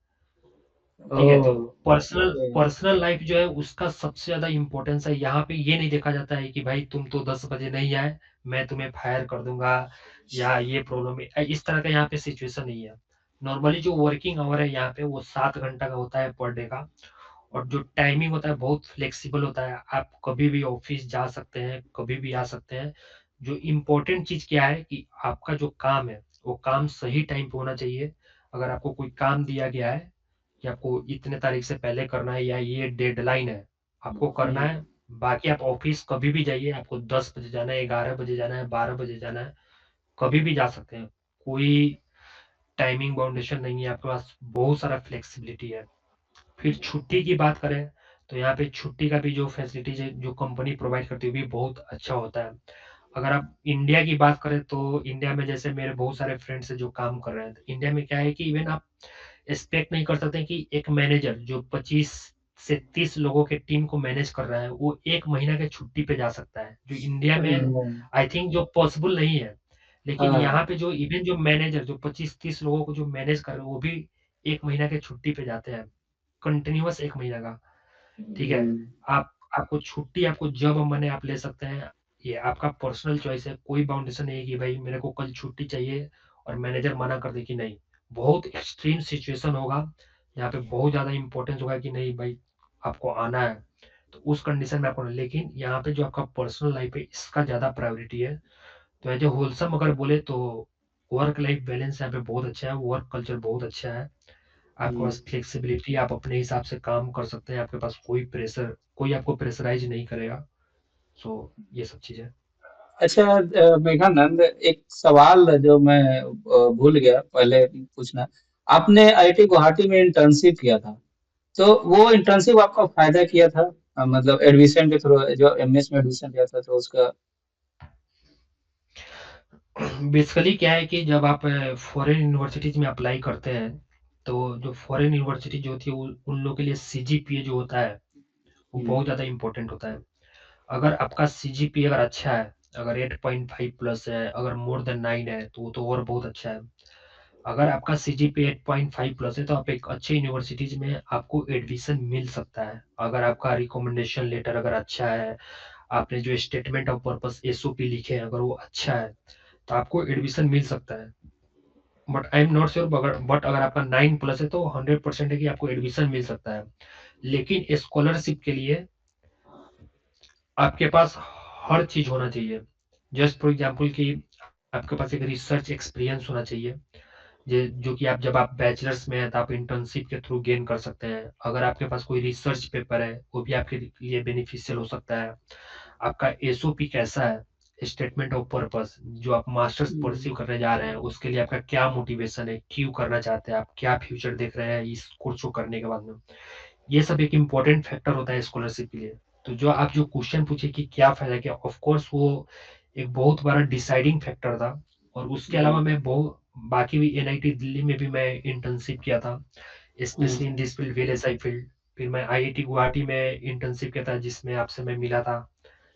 ठीक है। तो ओह पर्सनल ओके। पर्सनल लाइफ जो है उसका सबसे ज्यादा इंपॉर्टेंस है। यहाँ पे ये नहीं देखा जाता है कि भाई तुम तो 10 बजे नहीं आए, मैं तुम्हें फायर कर दूंगा या ये प्रॉब्लम है, इस तरह का यहाँ पे सिचुएशन नहीं है। नॉर्मली जो वर्किंग आवर है यहाँ पे वो 7 घंटा का होता है पर डे का। और जो टाइमिंग होता है बहुत फ्लेक्सिबल होता है, आप कभी भी ऑफिस जा सकते हैं, कभी भी आ सकते हैं। जो इम्पोर्टेंट चीज क्या है कि आपका जो काम है वो काम सही टाइम पे होना चाहिए। अगर आपको कोई काम दिया गया है कि आपको इतने तारीख से पहले करना है या ये डेडलाइन है, आपको करना हम्म, है। बाकी आप ऑफिस कभी भी जाइए, आपको 10 बजे जाना है, 11 बजे जाना है, 12 बजे जाना है, कभी भी जा सकते हैं। कोई टाइमिंग बाउंडेशन नहीं है, आपके पास बहुत सारा फ्लेक्सिबिलिटी है। फिर छुट्टी की बात करें तो यहाँ पे छुट्टी का भी जो फैसिलिटीज है जो कंपनी प्रोवाइड करती है वो भी बहुत अच्छा होता है। अगर आप इंडिया की बात करें तो इंडिया में जैसे मेरे बहुत सारे फ्रेंड्स है जो काम कर रहे हैं, तो इंडिया में क्या है कि इवन आप एक्सपेक्ट नहीं कर सकते कि एक मैनेजर जो 25 से 30 लोगों के टीम को मैनेज कर रहा है वो 1 महीना के छुट्टी पे जा सकता है, जो इंडिया में हम्म, आई थिंक जो पॉसिबल नहीं है। लेकिन यहाँ हाँ पे जो इवन जो मैनेजर जो 25-30 लोगों को जो मैनेज कर रहे हैं वो भी 1 महीना के छुट्टी पे जाते हैं, कंटिन्यूअस 1 महीना का। ठीक है। हम्म, आप आपको छुट्टी आपको जब मने आप ले सकते हैं। ये आपका पर्सनल चॉइस है, कोई बाउंडेशन नहीं है कि भाई मेरे को कल छुट्टी चाहिए और मैनेजर मना कर दे कि नहीं। बहुत एक्सट्रीम सिचुएशन होगा यहाँ पे, बहुत ज्यादा इंपॉर्टेंस होगा कि नहीं भाई आपको आना है, तो उस कंडीशन में आपको। लेकिन यहाँ पे जो आपका पर्सनल लाइफ है इसका ज्यादा प्रायोरिटी है। तो एज ए होलसम अगर बोले तो वर्क लाइफ बैलेंस यहाँ पे बहुत अच्छा है, वर्क कल्चर बहुत अच्छा है। आपके हम्म। पास फ्लेक्सिबिलिटी, आप अपने हिसाब से काम कर सकते हैं, आपके पास कोई प्रेशर, कोई आपको प्रेशराइज नहीं करेगा। सो ये सब चीजें। अच्छा मेघानंद, एक सवाल जो मैं भूल गया पहले पूछना। आपने आईआईटी गुवाहाटी में इंटर्नशिप किया था, तो वो इंटर्नशिप आपका फायदा किया था? मतलब एडमिशन के थ्रू जो एमएस में एडमिशन लिया था तो उसका। बेसिकली क्या है कि जब आप फॉरेन यूनिवर्सिटीज में अप्लाई करते हैं तो जो फॉरेन यूनिवर्सिटी जो होती है उन लोगों के लिए CGPA जो होता है वो हम्म, बहुत ज्यादा इंपॉर्टेंट होता है। अगर आपका CGPA अगर अच्छा है, अगर 8.5 प्लस है, अगर मोर देन 9 है तो वो तो और बहुत अच्छा है। अगर आपका CGPA 8.5 प्लस है तो आप एक अच्छे यूनिवर्सिटीज में आपको एडमिशन मिल सकता है। अगर आपका रिकमेंडेशन लेटर अगर अच्छा है, आपने जो स्टेटमेंट ऑफ पर्पस SOP लिखे हैं अगर वो अच्छा है, तो आपको एडमिशन मिल सकता है। But I am not sure, but अगर आपका 9 प्लस है तो 100% है कि आपको एडमिशन मिल सकता है। लेकिन स्कॉलरशिप के लिए आपके पास हर चीज होना चाहिए। जस्ट फॉर एग्जाम्पल कि आपके पास एक रिसर्च एक्सपीरियंस होना चाहिए, जो कि आप जब आप बैचलर्स में हैं तो आप इंटर्नशिप के थ्रू गेन कर सकते हैं। अगर आपके पास कोई रिसर्च पेपर है वो भी आपके लिए बेनिफिशियल हो सकता है। आपका SOP कैसा है, स्टेटमेंट ऑफ पर्पस, जो आप मास्टर्स हम्म, परस्यू करने जा रहे हैं उसके लिए आपका क्या मोटिवेशन है, क्यों करना चाहते हैं, आप क्या फ्यूचर देख रहे हैं इस कोर्स को करने के बाद में। ये सब एक इम्पोर्टेंट फैक्टर होता है स्कॉलरशिप के लिए। तो जो आप जो क्वेश्चन पूछे कि क्या फायदा, क्या, ऑफ कोर्स वो एक बहुत बड़ा डिसाइडिंग फैक्टर था। और उसके अलावा मैं बहुत बाकी भी एनआईटी दिल्ली में भी मैं इंटर्नशिप किया था, specially in this field, VLSI field. फिर मैं आईआईटी गुवाहाटी में इंटर्नशिप किया था, जिसमें आपसे मैं मिला था।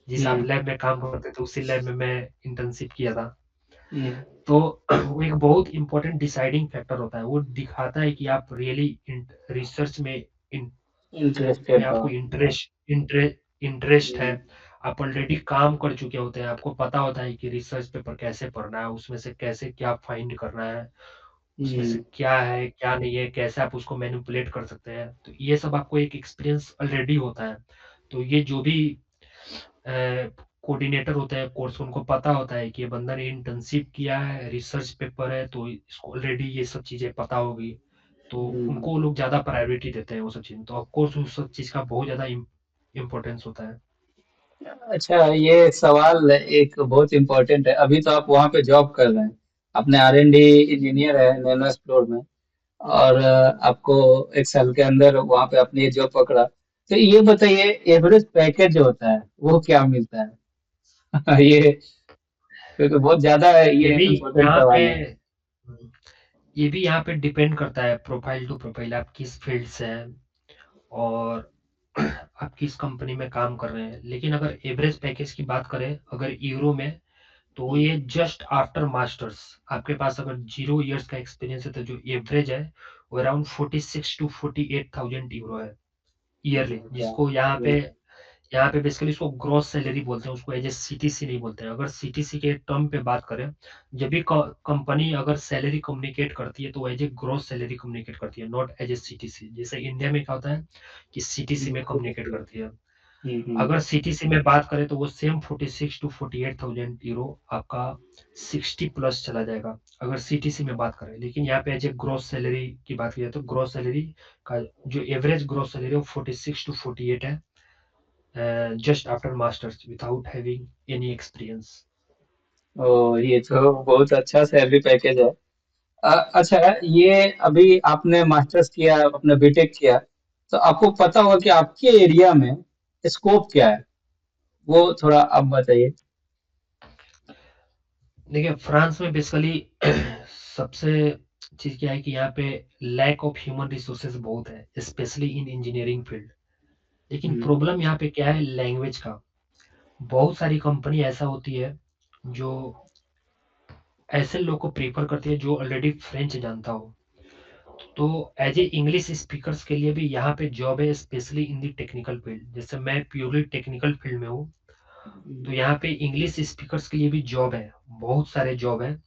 जिस आप लैब में काम करते थे उसी लैब में मैं इंटर्नशिप किया था। तो वो एक बहुत इंपॉर्टेंट डिसाइडिंग फैक्टर होता है, वो दिखाता है कि आप रियली रिसर्च में में इंटरेस्टेड हो। आपको इंटरेस्ट है। हम्म, आप ऑलरेडी काम कर चुके होते हैं, आपको पता होता है कि रिसर्च पेपर कैसे पढ़ना है, उसमें से कैसे क्या फाइंड करना है, उसमें से हम्म, क्या है क्या नहीं है, कैसे आप उसको मैनिपुलेट कर सकते हैं। तो ये सब आपको एक एक्सपीरियंस ऑलरेडी होता है। तो ये जो भी कोऑर्डिनेटर होते हैं कोर्स, उनको पता होता है कि ये बंदा ने इंटर्नशिप किया है, रिसर्च पेपर है, तो इसको ऑलरेडी ये सब चीजें पता होगी। तो हम्म। उनको वो लोग ज्यादा प्रायोरिटी देते हैं वो सब चीज, तो ऑफ कोर्स उस सब चीज का बहुत ज्यादा इम्पोर्टेंस होता है। अच्छा, ये सवाल एक बहुत इम्पोर्टेंट है। अभी तो आप वहाँ पे जॉब कर रहे हैं, अपने R&D इंजीनियर है नैनो एक्सप्लोर में, और आपको एक साल के अंदर वहाँ पे आपने ये जॉब पकड़ा। तो ये बताइए, एवरेज पैकेज जो होता है वो क्या मिलता है? ये क्योंकि बहुत ज्यादा है, ये ये भी इम्पोर्टेंट यहाँ पे सवाल है। ये भी यहाँ पे डिपेंड करता है प्रोफाइल टू प्रोफाइल, आप किस फील्ड से हैं और आप किस कंपनी में काम कर रहे हैं। लेकिन अगर एवरेज पैकेज की बात करें अगर यूरो में, तो ये जस्ट आफ्टर मास्टर्स, आपके पास अगर 0 इयर्स का एक्सपीरियंस है तो जो एवरेज है वो अराउंड 46 to 48,000 यूरो है ईयरली, क्या? जिसको यहाँ पे बेसिकली इसको ग्रॉस सैलरी बोलते हैं, उसको एज ए सीटीसी नहीं बोलते हैं। अगर सीटीसी के टर्म पे बात करें, जब भी कंपनी अगर सैलरी कम्युनिकेट करती है तो as a gross salary communicate करती है, नॉट एज ए सीटीसी। जैसे इंडिया में क्या होता है कि सीटीसी में कम्युनिकेट करती है। हम्म। अगर सीटीसी में बात करें तो वो सेम 46 to 48,000 यूरो आपका 60 प्लस चला जाएगा, अगर सीटीसी में बात करें। लेकिन यहाँ पे एज ए ग्रॉस सैलरी की बात की जाए तो ग्रॉस सैलरी का जो एवरेज ग्रॉस सैलरी है वो 46 to 48 है, just after masters without having any experience. ओ, ये तो बहुत अच्छा सैलरी पैकेज है। अच्छा, ये अभी आपने मास्टर्स किया, अपना बीटेक किया, तो आपको पता होगा कि आपके एरिया में स्कोप क्या है, वो थोड़ा आप बताइए। देखिए फ्रांस में बेसिकली सबसे चीज क्या है कि यहाँ पे लैक ऑफ ह्यूमन रिसोर्सेज बहुत है, स्पेशली इन इंजीनियरिंग फील्ड। लेकिन हम्म, प्रॉब्लम यहाँ पे क्या है, लैंग्वेज का। बहुत सारी कंपनी ऐसा होती है जो ऐसे लोग को प्रीफर करती है जो ऑलरेडी फ्रेंच जानता हो। तो एज ए इंग्लिश स्पीकर्स के लिए भी यहाँ पे जॉब है, specially in the technical field. जैसे मैं प्योरली टेक्निकल फील्ड में हूँ, तो यहाँ पे इंग्लिश स्पीकर्स के लिए भी जॉब है, बहुत सारे जॉब है।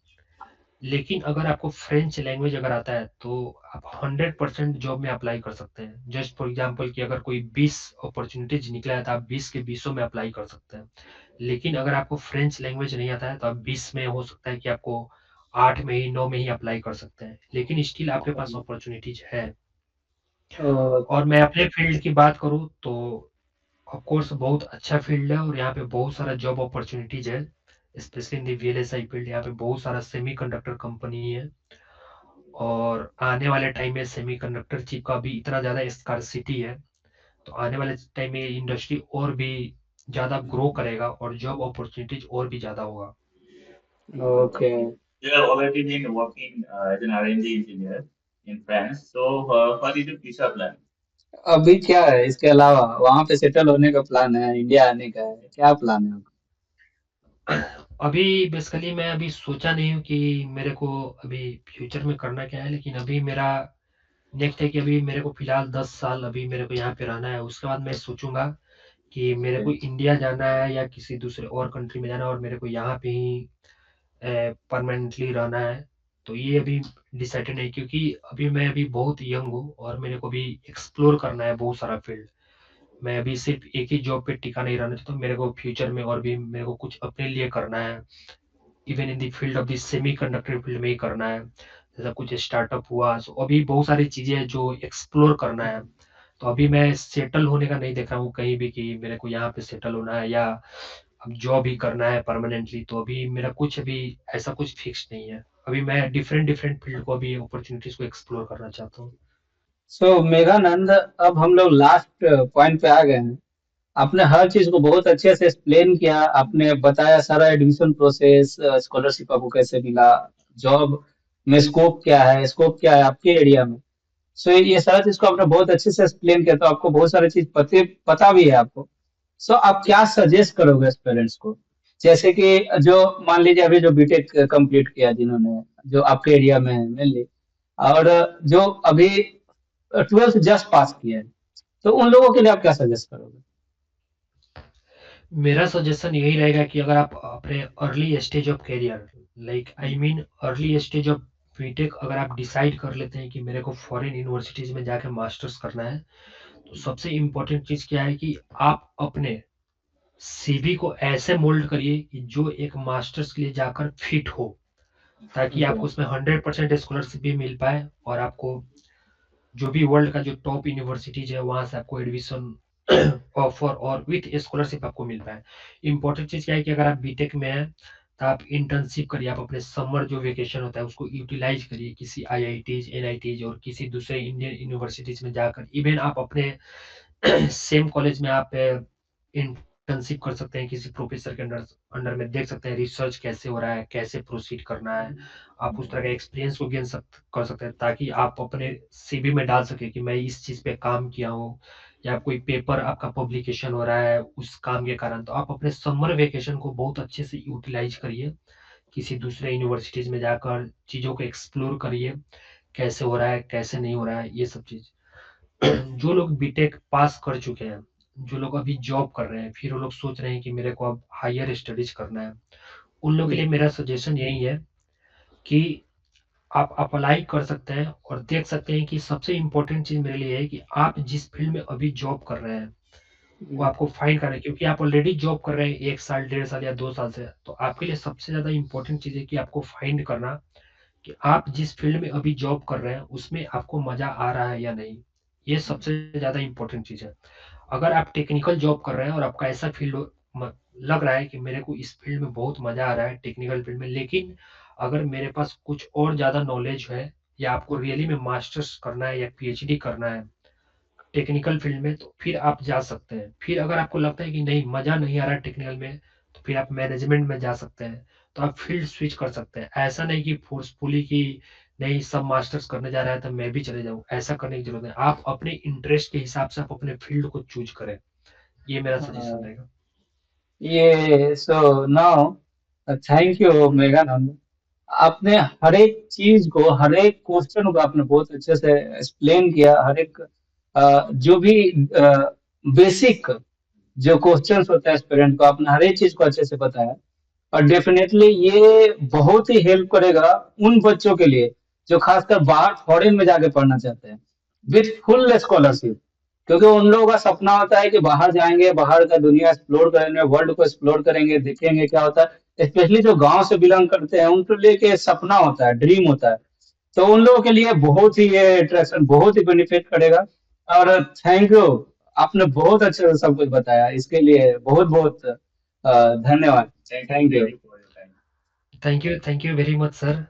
लेकिन अगर आपको फ्रेंच लैंग्वेज अगर आता है तो आप 100% जॉब में अप्लाई कर सकते हैं। जस्ट फॉर एग्जांपल कि अगर कोई 20 अपॉर्चुनिटीज निकला है तो आप 20 के 20 में अप्लाई कर सकते हैं। लेकिन अगर आपको फ्रेंच लैंग्वेज नहीं आता है तो आप 20 में हो सकता है कि आपको 8 में ही 9 में ही अप्लाई कर सकते हैं, लेकिन स्टिल आपके पास अपॉर्चुनिटीज है। ओ, और मैं अपने फील्ड की बात करूँ तो ऑफ कोर्स बहुत अच्छा फील्ड है और यहाँ पे बहुत सारा जॉब अपॉर्चुनिटीज है, specially in the VLSI field. यहाँ पे बहुत सारा सेमीकंडक्टर कंपनी है और आने वाले टाइम में सेमीकंडक्टर चिप का भी इतना ज्यादा स्कार्सिटी है, तो आने वाले टाइम में इंडस्ट्री और भी ज्यादा ग्रो करेगा और जॉब अपॉर्चुनिटीज और भी ज्यादा होगा। Okay. You have already been working as an R&D engineer in France. So, what is your future plan? अभी क्या है इसके अलावा, वहां पे सेटल होने का प्लान है, इंडिया आने का है, क्या प्लान है आपका? अभी बेसिकली मैं अभी सोचा नहीं हूँ कि मेरे को अभी फ्यूचर में करना क्या है, लेकिन अभी मेरा नेक्स्ट है कि अभी मेरे को फिलहाल 10 साल अभी मेरे को यहाँ पे रहना है। उसके बाद मैं सोचूंगा कि मेरे को इंडिया जाना है या किसी दूसरे और कंट्री में जाना है और मेरे को यहाँ पे ही परमानेंटली रहना है। तो ये अभी डिसाइडेड नहीं, क्योंकि अभी मैं अभी बहुत यंग हूँ और मेरे को भी एक्सप्लोर करना है बहुत सारा फील्ड। मैं अभी सिर्फ एक ही जॉब पे टिका नहीं रहना चाहता, तो मेरे को फ्यूचर में और भी मेरे को कुछ अपने लिए करना है। Even in the field of the semi conductor field में ही करना है, जैसा कुछ स्टार्टअप हुआ। सो अभी बहुत सारी चीजें हैं जो एक्सप्लोर करना है। तो अभी मैं सेटल होने का नहीं देख रहा हूँ कहीं भी कि मेरे को यहाँ पे सेटल होना है या अब जॉब ही करना है परमानेंटली। तो अभी मेरा कुछ अभी ऐसा कुछ फिक्स नहीं है। अभी मैं डिफरेंट डिफरेंट फील्ड को अभी अपॉर्चुनिटीज को एक्सप्लोर करना चाहता हूँ। सो मेघानंद, अब हम लोग लास्ट पॉइंट पे आ गए हैं। आपने हर चीज को बहुत अच्छे से एक्सप्लेन किया, आपने बताया सारा एडमिशन प्रोसेस, स्कॉलरशिप आपको कैसे मिला, जॉब में स्कोप क्या है आपके एरिया में। सो ये सारा चीज को आपने बहुत अच्छे से एक्सप्लेन किया, तो आपको बहुत सारी चीज पता भी है आपको। सो आप क्या सजेस्ट करोगे पेरेंट्स को, जैसे कि जो मान लीजिए अभी जो बीटेक कंप्लीट किया जिन्होंने, जो आपके एरिया में है मेनली, और जो अभी 12th जस्ट पास किया है, तो उन लोगों के लिए आप क्या सजेस्ट करोगे? मेरा सजेशन यही रहेगा कि अगर आप अपने early stage of career, like I mean early stage of BTech, अगर आप डिसाइड कर लेते हैं कि मेरे को फॉरेन यूनिवर्सिटीज में जाकर मास्टर्स करना है, तो सबसे इम्पोर्टेंट चीज क्या है कि आप अपने सीवी को ऐसे मोल्ड करिए कि जो एक मास्टर्स के लिए जाकर फिट हो, ताकि ओके। आपको उसमें 100% स्कॉलरशिप भी मिल पाए, और आपको जो भी वर्ल्ड का जो टॉप यूनिवर्सिटीज है वहां से आपको एडमिशन ऑफर और विथ स्कॉलरशिप आपको मिल पाए। इंपॉर्टेंट चीज क्या है कि अगर आप बीटेक में हैं तो आप इंटर्नशिप करिए, आप अपने समर जो वेकेशन होता है उसको यूटिलाइज करिए किसी आईआईटीज एनआईटीज और किसी दूसरे इंडियन यूनिवर्सिटीज में जाकर। इवन आप अपने सेम कॉलेज में आप इंटर्नशिप कर सकते हैं किसी प्रोफेसर के अंडर अंडर में, देख सकते हैं रिसर्च कैसे हो रहा है, कैसे प्रोसीड करना है। आप उस तरह का एक्सपीरियंस को कर सकते हैं, ताकि आप अपने सीवी में डाल सके कि मैं इस चीज पे काम किया हूँ, या कोई पेपर आपका पब्लिकेशन हो रहा है उस काम के कारण। तो आप अपने समर वेकेशन को बहुत अच्छे से यूटिलाइज करिए, किसी दूसरे यूनिवर्सिटीज में जाकर चीजों को एक्सप्लोर करिए, कैसे हो रहा है कैसे नहीं हो रहा है ये सब चीज। जो लोग बीटेक पास कर चुके हैं, जो लोग अभी जॉब कर रहे हैं, फिर वो लोग सोच रहे हैं कि मेरे को अब हायर स्टडीज करना है, उन लोगों के लिए मेरा सजेशन यही है कि आप अप्लाई कर सकते हैं और देख सकते हैं कि सबसे इम्पोर्टेंट चीज मेरे लिए है कि आप जिस फील्ड में अभी जॉब कर रहे हैं वो आपको फाइंड करना है, क्योंकि आप ऑलरेडी जॉब कर रहे हैं 1 साल 1.5 साल या 2 साल से। तो आपके लिए सबसे ज्यादा इम्पोर्टेंट चीज है कि आपको फाइंड करना कि आप जिस फील्ड में अभी जॉब कर रहे हैं उसमें आपको मजा आ रहा है या नहीं। ये सबसे ज्यादा इम्पोर्टेंट चीज है। अगर आप टेक्निकल जॉब कर रहे हैं और आपका ऐसा फील्ड लग रहा है कि मेरे को इस फील्ड में बहुत मजा आ रहा है टेक्निकल फील्ड में, लेकिन अगर मेरे पास कुछ और ज्यादा नॉलेज है, या आपको रियली में मास्टर्स करना है या पीएचडी करना है टेक्निकल फील्ड में, तो फिर आप जा सकते हैं। फिर अगर आपको लगता है कि नहीं मजा नहीं आ रहा है टेक्निकल में, तो फिर आप मैनेजमेंट में जा सकते हैं। तो आप फील्ड स्विच कर सकते हैं, ऐसा नहीं कि फोर्सफुली कि नहीं सब मास्टर्स करने जा रहा है तो मैं भी चले जाऊं, ऐसा करने की जरूरत है। आप अपने इंटरेस्ट के हिसाब से आप अपने फील्ड को चूज करें, ये मेरा सजेशन रहेगा। ये so now, thank you Meghanand. आपने हर एक चीज को, हर एक क्वेश्चन को आपने बहुत अच्छे से एक्सप्लेन किया। हर एक जो भी बेसिक जो क्वेश्चंस होता है एस्पिरेंट को, आपने हर एक चीज को अच्छे से बताया। और डेफिनेटली ये बहुत ही हेल्प करेगा उन बच्चों के लिए जो खासकर बाहर फॉरेन में जाके पढ़ना चाहते हैं विथ फुल स्कॉलरशिप। क्योंकि उन लोगों का सपना होता है कि बाहर जाएंगे, बाहर का दुनिया एक्सप्लोर करेंगे, वर्ल्ड को एक्सप्लोर करेंगे, देखेंगे क्या होता है। स्पेशली जो गांव से बिलोंग करते हैं उनके लिए के सपना होता है, ड्रीम होता है। तो उन लोगों के लिए बहुत ही ये अट्रैक्शन, बहुत ही बेनिफिट करेगा। और थैंक यू, आपने बहुत अच्छे से सब कुछ बताया, इसके लिए बहुत बहुत धन्यवाद। Thank thank you. you for your time. Thank you very much sir.